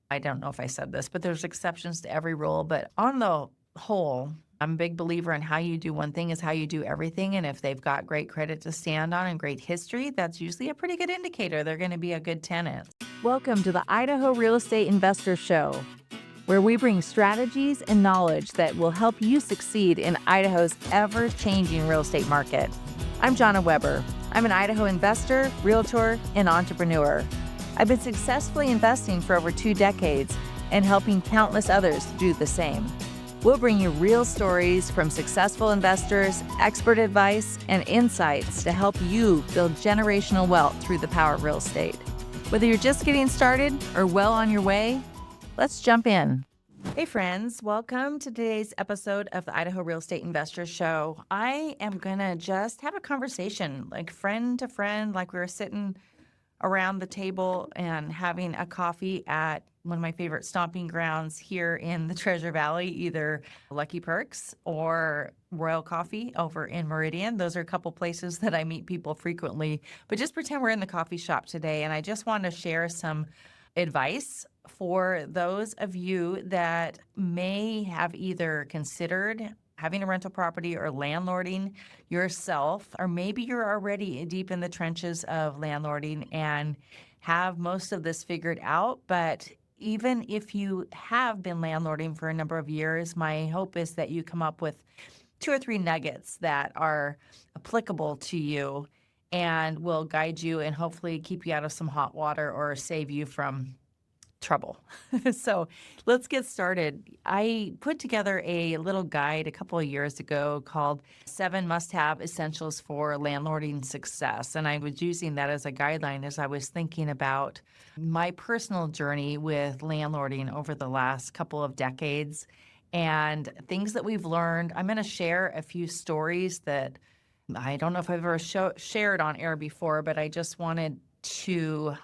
I don't know if I said this, but there's exceptions to every rule. But on the whole, I'm a big believer in how you do one thing is how you do everything. And if they've got great credit to stand on and great history, that's usually a pretty good indicator they're going to be a good tenant. Welcome to the Idaho Real Estate Investor Show, where we bring strategies and knowledge that will help you succeed in Idaho's ever-changing real estate market. I'm Jonna Weber. I'm an Idaho investor, realtor, and entrepreneur. I've been successfully investing for over 2 decades and helping countless others do the same. We'll bring you real stories from successful investors, expert advice, and insights to help you build generational wealth through the power of real estate. Whether you're just getting started or well on your way, let's jump in. Hey friends, welcome to today's episode of the Idaho Real Estate Investor Show. I am going to just have a conversation, like friend to friend, like we were sitting around the table and having a coffee at one of my favorite stomping grounds here in the Treasure Valley, either Lucky Perks or Royal Coffee over in Meridian. Those are a couple places that I meet people frequently, but just pretend we're in the coffee shop today. And I just want to share some advice for those of you that may have either considered having a rental property or landlording yourself, or maybe you're already deep in the trenches of landlording and have most of this figured out. But even if you have been landlording for a number of years, my hope is that you come up with 2 or 3 nuggets that are applicable to you and will guide you and hopefully keep you out of some hot water or save you from trouble. So let's get started. I put together a little guide a couple of years ago called 7 Must-Have Essentials for Landlording Success. And I was using that as a guideline as I was thinking about my personal journey with landlording over the last couple of decades and things that we've learned. I'm going to share a few stories that I don't know if I've ever shared on air before, but I just wanted to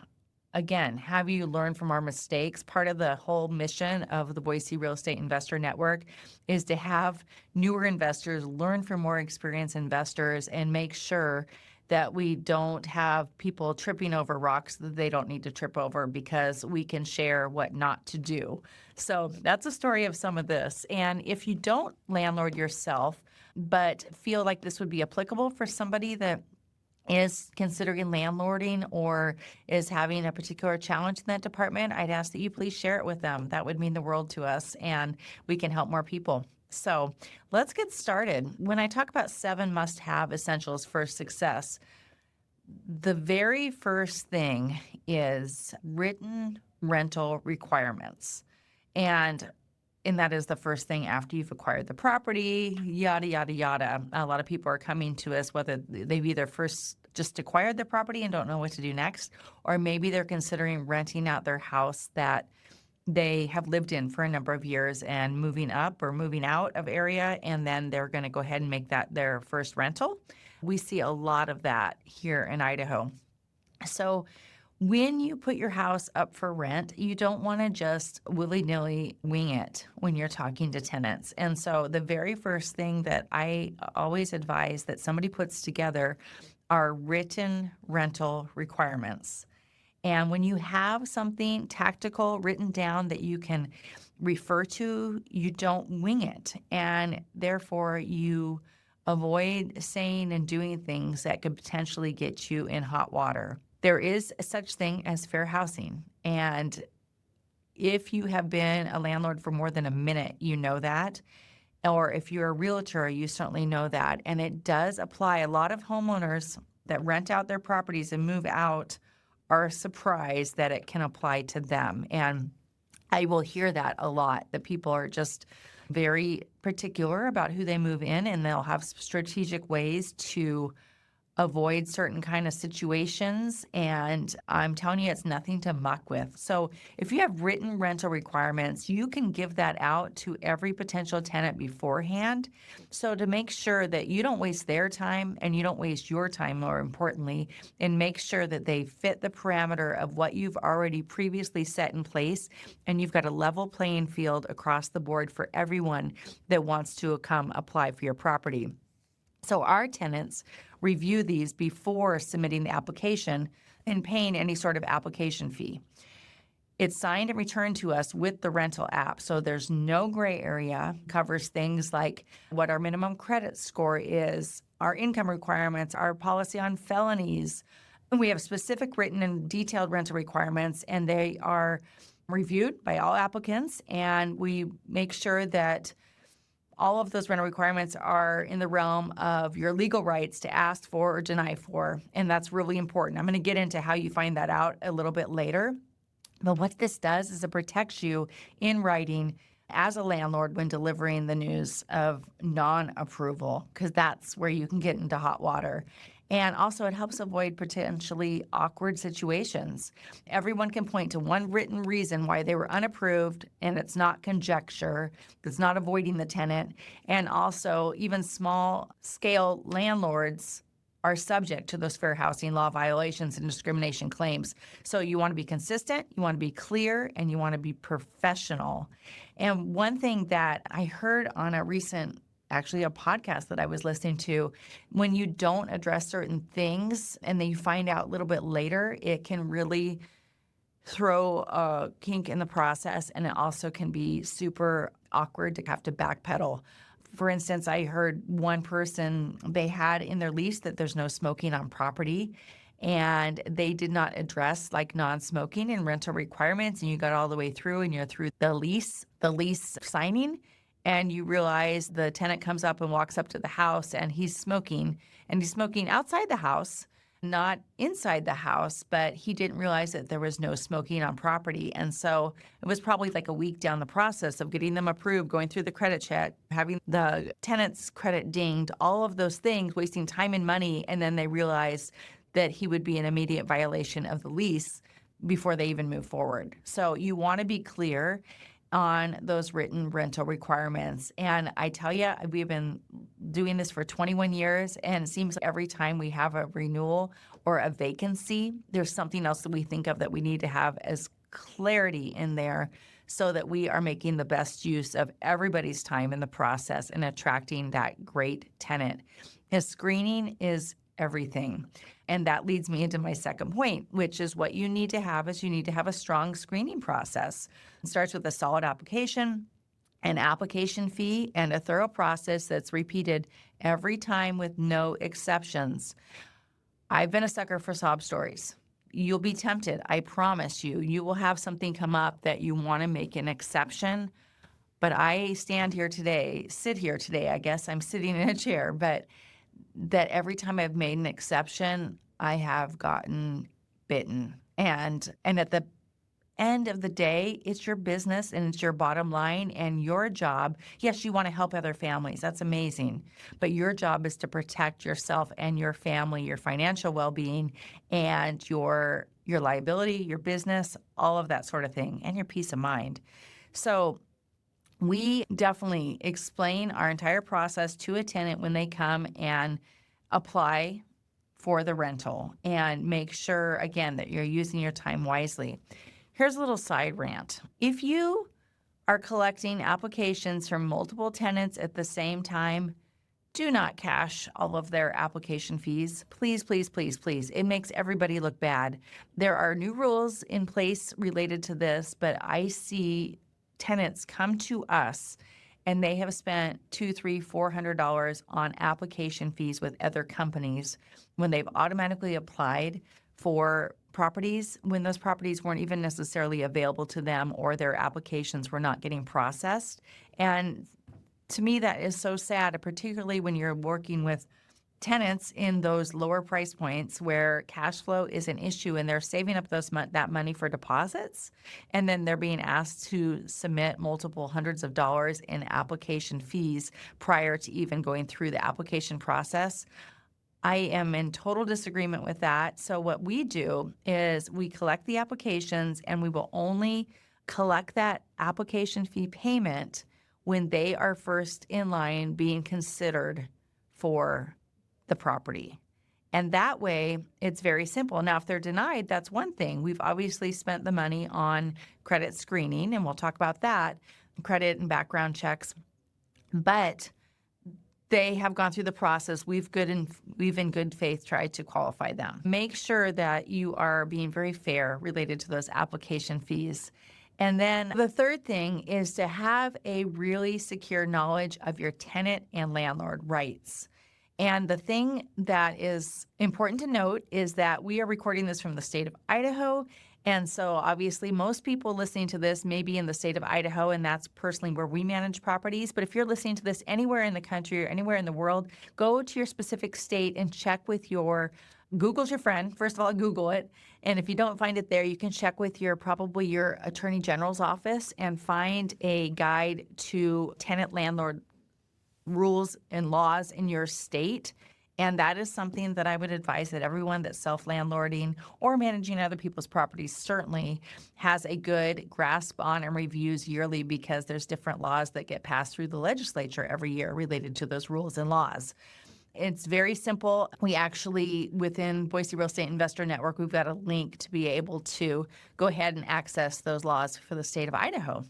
again, have you learn from our mistakes. Part of the whole mission of the Boise Real Estate Investor Network is to have newer investors learn from more experienced investors and make sure that we don't have people tripping over rocks that they don't need to trip over because we can share what not to do. So that's a story of some of this. And if you don't landlord yourself, but feel like this would be applicable for somebody that is considering landlording or is having a particular challenge in that department, I'd ask that you please share it with them. That would mean the world to us, and we can help more people. So let's get started. When I talk about 7 must-have essentials for success, the very first thing is written rental requirements. And that is the first thing after you've acquired the property, yada, yada, yada. A lot of people are coming to us whether they've either first just acquired the property and don't know what to do next, or maybe they're considering renting out their house that they have lived in for a number of years and moving up or moving out of area, and then they're going to go ahead and make that their first rental. We see a lot of that here in Idaho. So when you put your house up for rent, you don't want to just willy-nilly wing it when you're talking to tenants. And so the very first thing that I always advise that somebody puts together are written rental requirements. And when you have something tactical written down that you can refer to, you don't wing it. And therefore, you avoid saying and doing things that could potentially get you in hot water. There is such thing as fair housing. And if you have been a landlord for more than a minute, you know that. Or if you're a realtor, you certainly know that. And it does apply. A lot of homeowners that rent out their properties and move out are surprised that it can apply to them. And I will hear that a lot, that people are just very particular about who they move in, and they'll have strategic ways to avoid certain kind of situations, and I'm telling you, it's nothing to muck with. So if you have written rental requirements, you can give that out to every potential tenant beforehand. So to make sure that you don't waste their time and you don't waste your time, more importantly, and make sure that they fit the parameter of what you've already previously set in place, and you've got a level playing field across the board for everyone that wants to come apply for your property. So our tenants review these before submitting the application and paying any sort of application fee. It's signed and returned to us with the rental app. So there's no gray area. Covers things like what our minimum credit score is, our income requirements, our policy on felonies. And we have specific written and detailed rental requirements, and they are reviewed by all applicants. And we make sure that all of those rental requirements are in the realm of your legal rights to ask for or deny for. And that's really important. I'm going to get into how you find that out a little bit later. But what this does is it protects you in writing as a landlord when delivering the news of non-approval, because that's where you can get into hot water. And also it helps avoid potentially awkward situations. Everyone can point to one written reason why they were unapproved, and it's not conjecture, it's not avoiding the tenant. And also even small-scale landlords are subject to those fair housing law violations and discrimination claims. So you want to be consistent, you want to be clear, and you want to be professional. And one thing that I heard on a podcast that I was listening to, when you don't address certain things and then you find out a little bit later, it can really throw a kink in the process, and it also can be super awkward to have to backpedal. For instance, I heard one person, they had in their lease that there's no smoking on property, and they did not address like non-smoking and rental requirements, and you got all the way through and you're through the lease signing, and you realize the tenant comes up and walks up to the house and he's smoking outside the house, not inside the house, but he didn't realize that there was no smoking on property. And so it was probably like a week down the process of getting them approved, going through the credit check, having the tenant's credit dinged, all of those things, wasting time and money. And then they realized that he would be in immediate violation of the lease before they even move forward. So you want to be clear on those written rental requirements. And I tell you, we've been doing this for 21 years, and it seems like every time we have a renewal or a vacancy, there's something else that we think of that we need to have as clarity in there so that we are making the best use of everybody's time in the process and attracting that great tenant. His screening is everything. And that leads me into my second point, which is what you need to have is you need to have a strong screening process. It starts with a solid application, an application fee, and a thorough process that's repeated every time with no exceptions. I've been a sucker for sob stories. You'll be tempted. I promise you. You will have something come up that you want to make an exception. But I sit here today, I guess I'm sitting in a chair, but that every time I've made an exception, I have gotten bitten. And at the end of the day, it's your business and it's your bottom line and your job. Yes, you want to help other families. That's amazing. But your job is to protect yourself and your family, your financial well-being, and your liability, your business, all of that sort of thing, and your peace of mind. So we definitely explain our entire process to a tenant when they come and apply for the rental and make sure, again, that you're using your time wisely. Here's a little side rant. If you are collecting applications from multiple tenants at the same time, do not cash all of their application fees. Please, please, please, please. It makes everybody look bad. There are new rules in place related to this, but I see tenants come to us and they have spent $200, $300, $400 on application fees with other companies when they've automatically applied for properties when those properties weren't even necessarily available to them or their applications were not getting processed. And to me, that is so sad, particularly when you're working with tenants in those lower price points where cash flow is an issue and they're saving up that money for deposits, and then they're being asked to submit multiple hundreds of dollars in application fees prior to even going through the application process. I am in total disagreement with that. So what we do is we collect the applications, and we will only collect that application fee payment when they are first in line being considered for the property. And that way, it's very simple. Now, if they're denied, that's one thing. We've obviously spent the money on credit screening, and we'll talk about that, credit and background checks. But they have gone through the process. We've in good faith tried to qualify them. Make sure that you are being very fair related to those application fees. And then the third thing is to have a really secure knowledge of your tenant and landlord rights. And the thing that is important to note is that we are recording this from the state of Idaho. And so obviously most people listening to this may be in the state of Idaho, and that's personally where we manage properties. But if you're listening to this anywhere in the country or anywhere in the world, go to your specific state and check with Google's your friend. First of all, Google it. And if you don't find it there, you can check with probably your attorney general's office and find a guide to tenant landlord rules and laws in your state. And that is something that I would advise that everyone that's self-landlording or managing other people's properties certainly has a good grasp on and reviews yearly, because there's different laws that get passed through the legislature every year related to those rules and laws. It's very simple. We actually, within Boise Real Estate Investor Network, we've got a link to be able to go ahead and access those laws for the state of Idaho.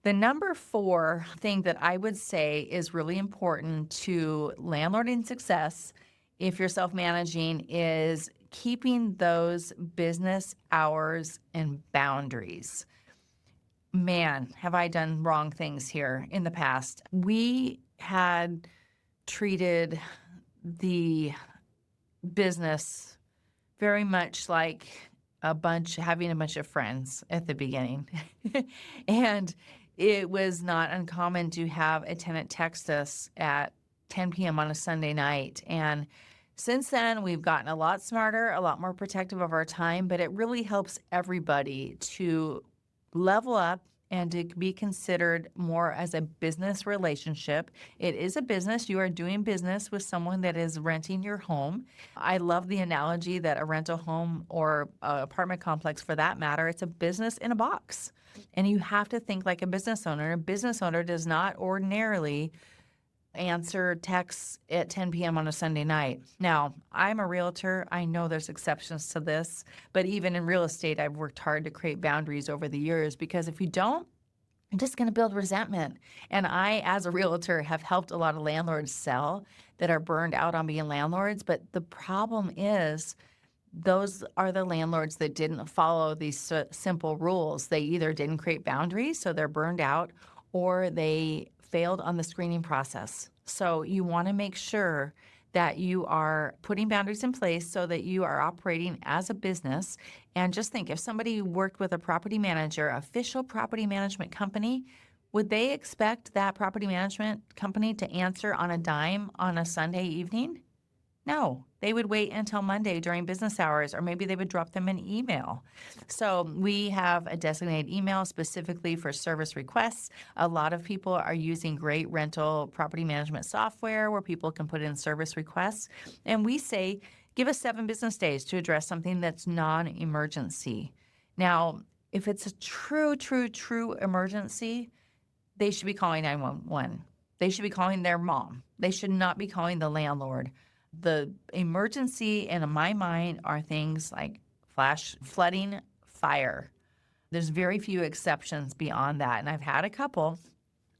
The number 4 thing that I would say is really important to landlording success, if you're self-managing, is keeping those business hours and boundaries. Man, have I done wrong things here in the past. We had treated the business very much like having a bunch of friends at the beginning. And it was not uncommon to have a tenant text us at 10 p.m. on a Sunday night. And since then, we've gotten a lot smarter, a lot more protective of our time, but it really helps everybody to level up and to be considered more as a business relationship. It is a business. You are doing business with someone that is renting your home. I love the analogy that a rental home or apartment complex, for that matter, it's a business in a box. And you have to think like a business owner. A business owner does not ordinarily answer texts at 10 p.m. on a Sunday night. Now, I'm a realtor. I know there's exceptions to this, but even in real estate, I've worked hard to create boundaries over the years, because if you don't, you're just going to build resentment. And I, as a realtor, have helped a lot of landlords sell that are burned out on being landlords. But the problem is, those are the landlords that didn't follow these simple rules. They either didn't create boundaries, so they're burned out, or they failed on the screening process. So you want to make sure that you are putting boundaries in place so that you are operating as a business. And just think, if somebody worked with a property manager, official property management company, would they expect that property management company to answer on a dime on a Sunday evening? No, they would wait until Monday during business hours, or maybe they would drop them an email. So we have a designated email specifically for service requests. A lot of people are using great rental property management software where people can put in service requests. And we say, give us 7 business days to address something that's non-emergency. Now, if it's a true emergency, they should be calling 911. They should be calling their mom. They should not be calling the landlord. The emergency, in my mind, are things like flash flooding, fire. There's very few exceptions beyond that. And I've had a couple.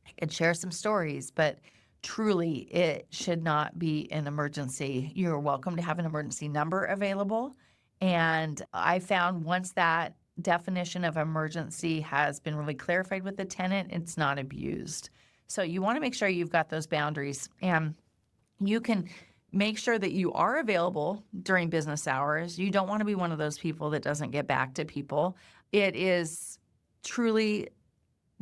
I could share some stories, but truly it should not be an emergency. You're welcome to have an emergency number available. And I found once that definition of emergency has been really clarified with the tenant, it's not abused. So you want to make sure you've got those boundaries, and you can make sure that you are available during business hours. You don't want to be one of those people that doesn't get back to people. It is truly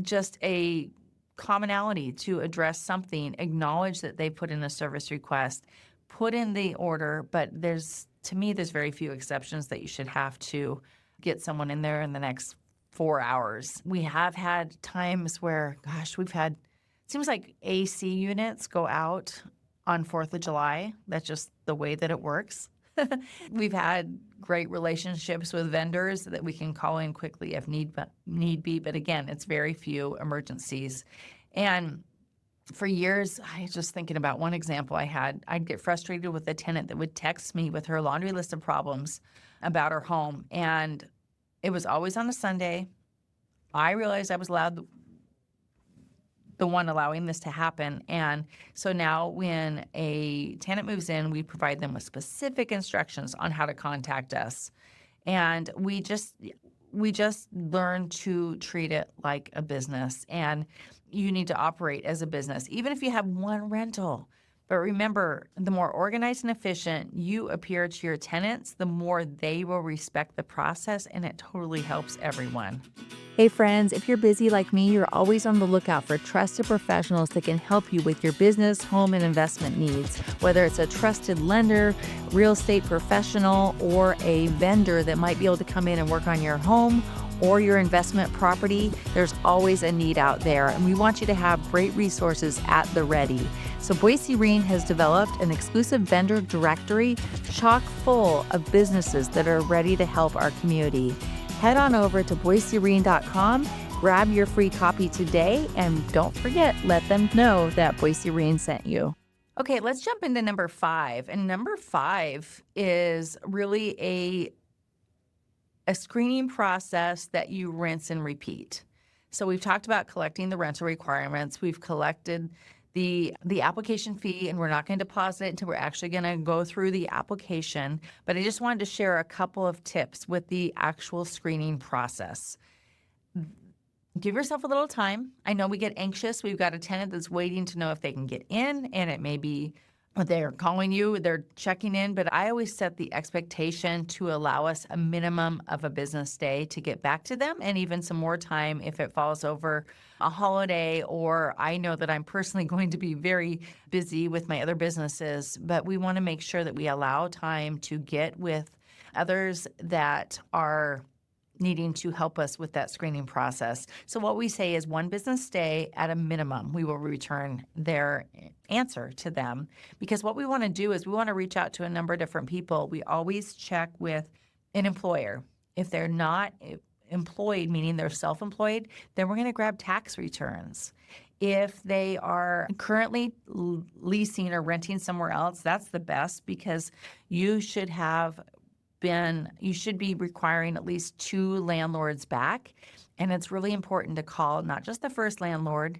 just a commonality to address something, acknowledge that they put in a service request, put in the order, but to me, there's very few exceptions that you should have to get someone in there in the next 4 hours. We have had times where, it seems like AC units go out on 4th of July. That's just the way that it works. We've had great relationships with vendors that we can call in quickly if need be. But again, it's very few emergencies. And for years, I was just thinking about one example I had. I'd get frustrated with a tenant that would text me with her laundry list of problems about her home. And it was always on a Sunday. I realized I was allowed the one allowing this to happen. And so now when a tenant moves in, we provide them with specific instructions on how to contact us. And we just learn to treat it like a business, and you need to operate as a business, even if you have one rental. But remember, the more organized and efficient you appear to your tenants, the more they will respect the process, and it totally helps everyone. Hey friends, if you're busy like me, you're always on the lookout for trusted professionals that can help you with your business, home, and investment needs. Whether it's a trusted lender, real estate professional, or a vendor that might be able to come in and work on your home or your investment property, there's always a need out there. And we want you to have great resources at the ready. So Boise Reen has developed an exclusive vendor directory chock full of businesses that are ready to help our community. Head on over to boisereen.com, grab your free copy today, and don't forget, let them know that Boise Reen sent you. Okay, let's jump into number 5. And number 5 is really a screening process that you rinse and repeat. So we've talked about collecting the rental requirements. We've collected the application fee, and we're not going to deposit it until we're actually going to go through the application. But I just wanted to share a couple of tips with the actual screening process. Give yourself a little time. I know we get anxious. We've got a tenant that's waiting to know if they can get in, and it may be they're calling you, they're checking in, but I always set the expectation to allow us a minimum of a business day to get back to them, and even some more time if it falls over a holiday, or I know that I'm personally going to be very busy with my other businesses. But we want to make sure that we allow time to get with others that are needing to help us with that screening process. So what we say is 1 business day at a minimum, we will return their answer to them. Because what we want to do is we want to reach out to a number of different people. We always check with an employer. If they're not employed, meaning they're self-employed, then we're going to grab tax returns. If they are currently leasing or renting somewhere else, that's the best, because you should be requiring at least 2 landlords back. And it's really important to call not just the first landlord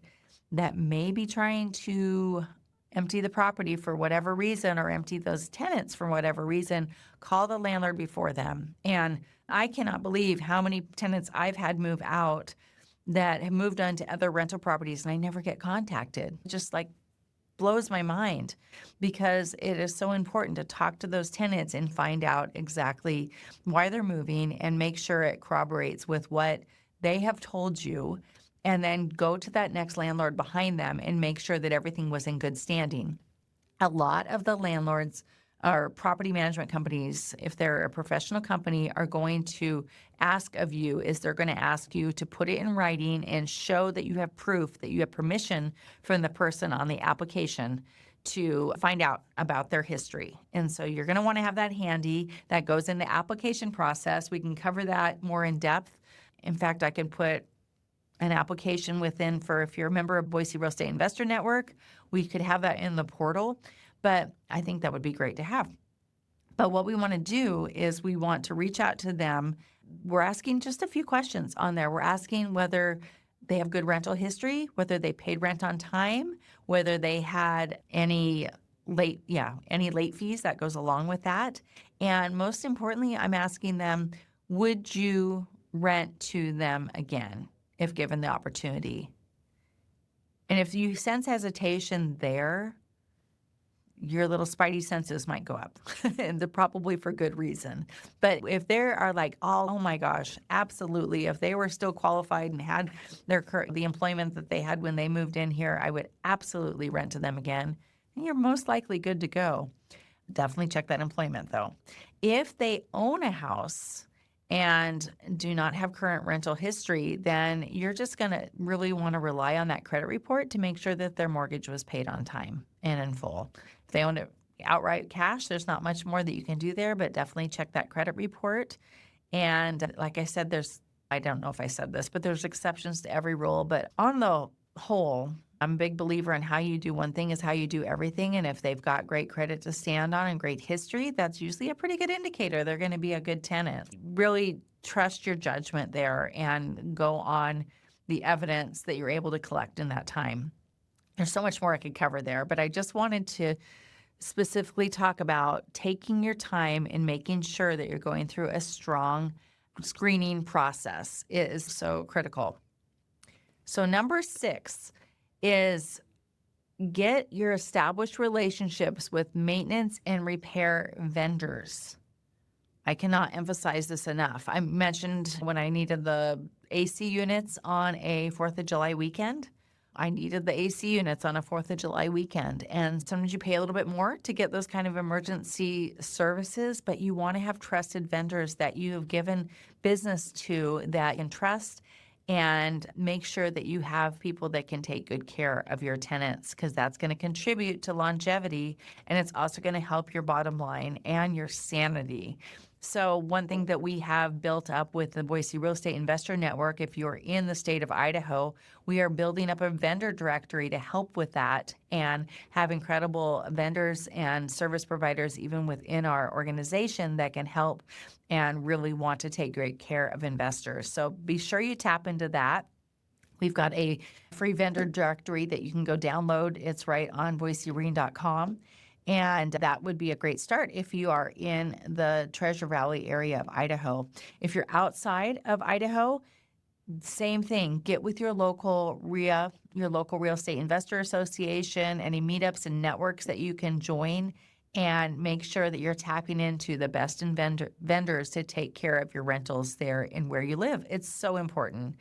that may be trying to empty the property for whatever reason, or empty those tenants for whatever reason. Call the landlord before them. And I cannot believe how many tenants I've had move out that have moved on to other rental properties, and I never get contacted. Just like blows my mind, because it is so important to talk to those tenants and find out exactly why they're moving and make sure it corroborates with what they have told you, and then go to that next landlord behind them and make sure that everything was in good standing. A lot of the landlords or property management companies, if they're a professional company, are going to ask of you is they're going to ask you to put it in writing and show that you have proof that you have permission from the person on the application to find out about their history. And so you're going to want to have that handy. That goes in the application process. We can cover that more in depth. In fact, I can put an application within for, if you're a member of Boise Real Estate Investor Network, we could have that in the portal. But I think that would be great to have. But what we want to do is we want to reach out to them. We're asking just a few questions on there. We're asking whether they have good rental history, whether they paid rent on time, whether they had any late fees that goes along with that. And most importantly, I'm asking them, would you rent to them again if given the opportunity? And if you sense hesitation there, your little spidey senses might go up, and they're probably for good reason. But if they are like, oh my gosh, absolutely, if they were still qualified and had the employment that they had when they moved in here, I would absolutely rent to them again. And you're most likely good to go. Definitely check that employment though. If they own a house and do not have current rental history, then you're just going to really want to rely on that credit report to make sure that their mortgage was paid on time and in full. If they own it outright cash, there's not much more that you can do there, but definitely check that credit report. And like I said, I don't know if I said this, but there's exceptions to every rule. But on the whole, I'm a big believer in how you do one thing is how you do everything. And if they've got great credit to stand on and great history, that's usually a pretty good indicator they're going to be a good tenant. Really trust your judgment there and go on the evidence that you're able to collect in that time. There's so much more I could cover there, but I just wanted to specifically talk about taking your time and making sure that you're going through a strong screening process is so critical. So number 6 is get your established relationships with maintenance and repair vendors. I cannot emphasize this enough. I mentioned when I needed the AC units on a 4th of July weekend. I needed the AC units on a 4th of July weekend. And sometimes you pay a little bit more to get those kind of emergency services, but you want to have trusted vendors that you have given business to that you can trust, and make sure that you have people that can take good care of your tenants, because that's going to contribute to longevity, and it's also going to help your bottom line and your sanity. So one thing that we have built up with the Boise Real Estate Investor Network, if you're in the state of Idaho, we are building up a vendor directory to help with that and have incredible vendors and service providers even within our organization that can help and really want to take great care of investors. So be sure you tap into that. We've got a free vendor directory that you can go download. It's right on boiserene.com. And that would be a great start if you are in the Treasure Valley area of Idaho. If you're outside of Idaho, same thing. Get with your local RIA, your local real estate investor association, any meetups and networks that you can join, and make sure that you're tapping into the best vendors to take care of your rentals there and where you live. It's so important.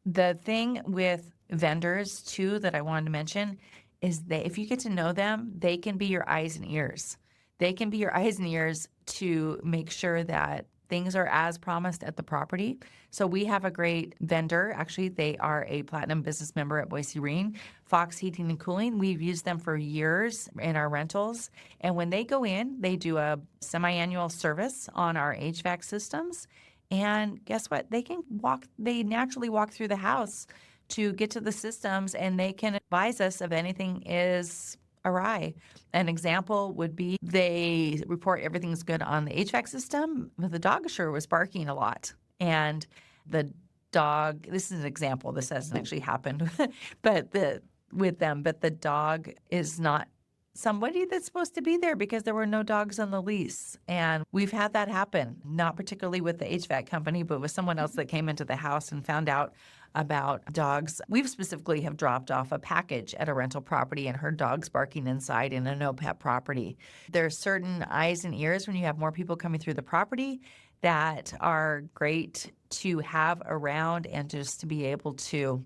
The thing with vendors, too, that I wanted to mention is that if you get to know them, they can be your eyes and ears. They can be your eyes and ears to make sure that things are as promised at the property. So we have a great vendor. Actually, they are a platinum business member at Boise Rene, Fox Heating and Cooling. We've used them for years in our rentals. And when they go in, they do a semi-annual service on our HVAC systems. And guess what? They naturally walk through the house to get to the systems, and they can advise us if anything is awry. An example would be they report everything's good on the HVAC system, but the dog sure was barking a lot. And the dog, this is an example, this hasn't actually happened, but the dog is not somebody that's supposed to be there because there were no dogs on the lease. And we've had that happen, not particularly with the HVAC company, but with someone else that came into the house and found out about dogs. We've specifically have dropped off a package at a rental property and heard dogs barking inside in a no-pet property. There are certain eyes and ears when you have more people coming through the property that are great to have around and just to be able to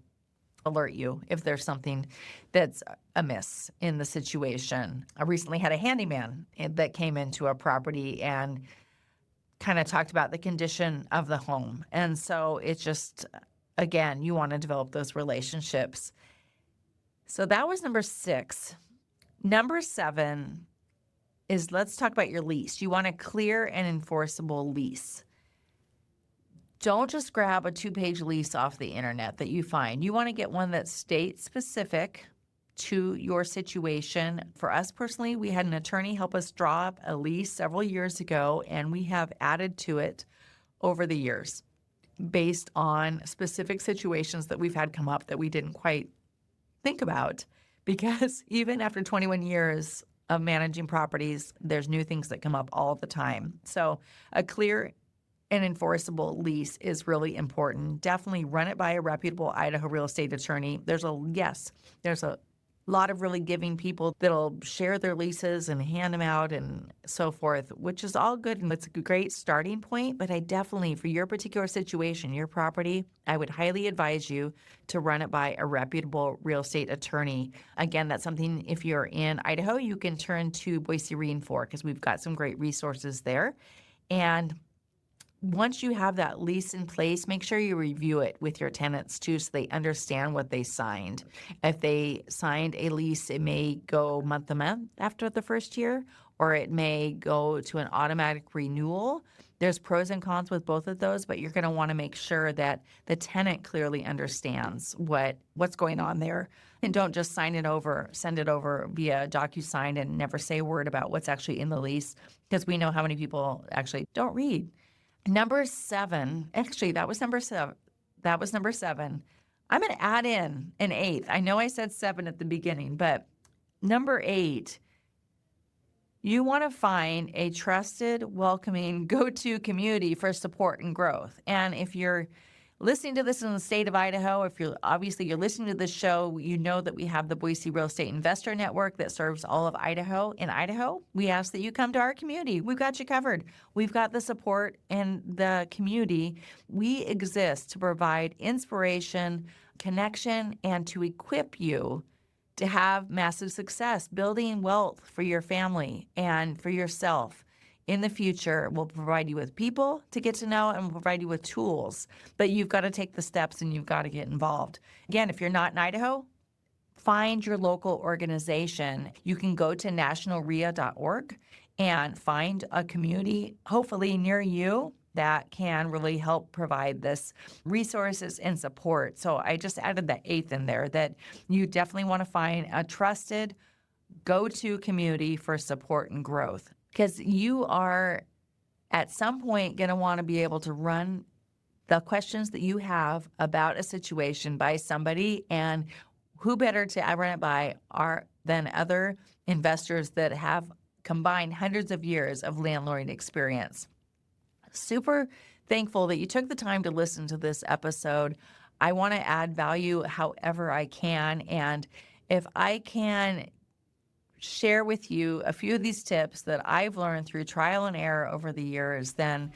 alert you if there's something that's amiss in the situation. I recently had a handyman that came into a property and kind of talked about the condition of the home. And so it's just, again, you want to develop those relationships. So that was number 6. Number 7 is, let's talk about your lease. You want a clear and enforceable lease. Don't just grab a 2-page lease off the internet that you find. You want to get one that's state specific to your situation. For us personally, we had an attorney help us draw up a lease several years ago, and we have added to it over the years based on specific situations that we've had come up that we didn't quite think about, because even after 21 years of managing properties, there's new things that come up all the time. So a clear and enforceable lease is really important. Definitely run it by a reputable Idaho real estate attorney. There's a lot of really giving people that'll share their leases and hand them out and so forth, which is all good. And it's a great starting point. But I definitely, for your particular situation, your property, I would highly advise you to run it by a reputable real estate attorney. Again, that's something, if you're in Idaho, you can turn to Boise Rene for, because we've got some great resources there. And once you have that lease in place, make sure you review it with your tenants too, so they understand what they signed. If they signed a lease, it may go month to month after the first year, or it may go to an automatic renewal. There's pros and cons with both of those, but you're going to want to make sure that the tenant clearly understands what's going on there. And don't just send it over via DocuSign and never say a word about what's actually in the lease, because we know how many people actually don't read. Number 7, actually, that was number 7. I'm going to add in an eighth. I know I said 7 at the beginning, but number 8, you want to find a trusted, welcoming, go-to community for support and growth. And if you're listening to this in the state of Idaho, if you're listening to this show, you know that we have the Boise Real Estate Investor Network that serves all of Idaho. In Idaho, we ask that you come to our community. We've got you covered. We've got the support in the community. We exist to provide inspiration, connection, and to equip you to have massive success, building wealth for your family and for yourself. In the future, we'll provide you with people to get to know, and we'll provide you with tools. But you've got to take the steps and you've got to get involved. Again, if you're not in Idaho, find your local organization. You can go to nationalria.org and find a community, hopefully near you, that can really help provide this resources and support. So I just added that 8th in there, that you definitely want to find a trusted go-to community for support and growth, because you are at some point going to want to be able to run the questions that you have about a situation by somebody, and who better to run it by than other investors that have combined hundreds of years of landlording experience. Super thankful that you took the time to listen to this episode. I want to add value however I can. And if I can share with you a few of these tips that I've learned through trial and error over the years, then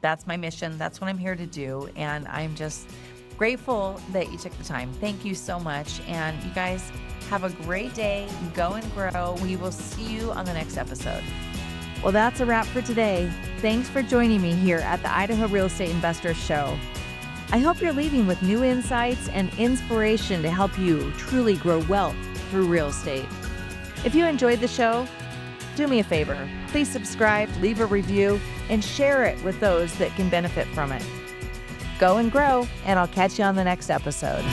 that's my mission. That's what I'm here to do. And I'm just grateful that you took the time. Thank you so much. And you guys have a great day. Go and grow. We will see you on the next episode. Well, that's a wrap for today. Thanks for joining me here at the Idaho Real Estate Investors Show. I hope you're leaving with new insights and inspiration to help you truly grow wealth through real estate. If you enjoyed the show, do me a favor. Please subscribe, leave a review, and share it with those that can benefit from it. Go and grow, and I'll catch you on the next episode.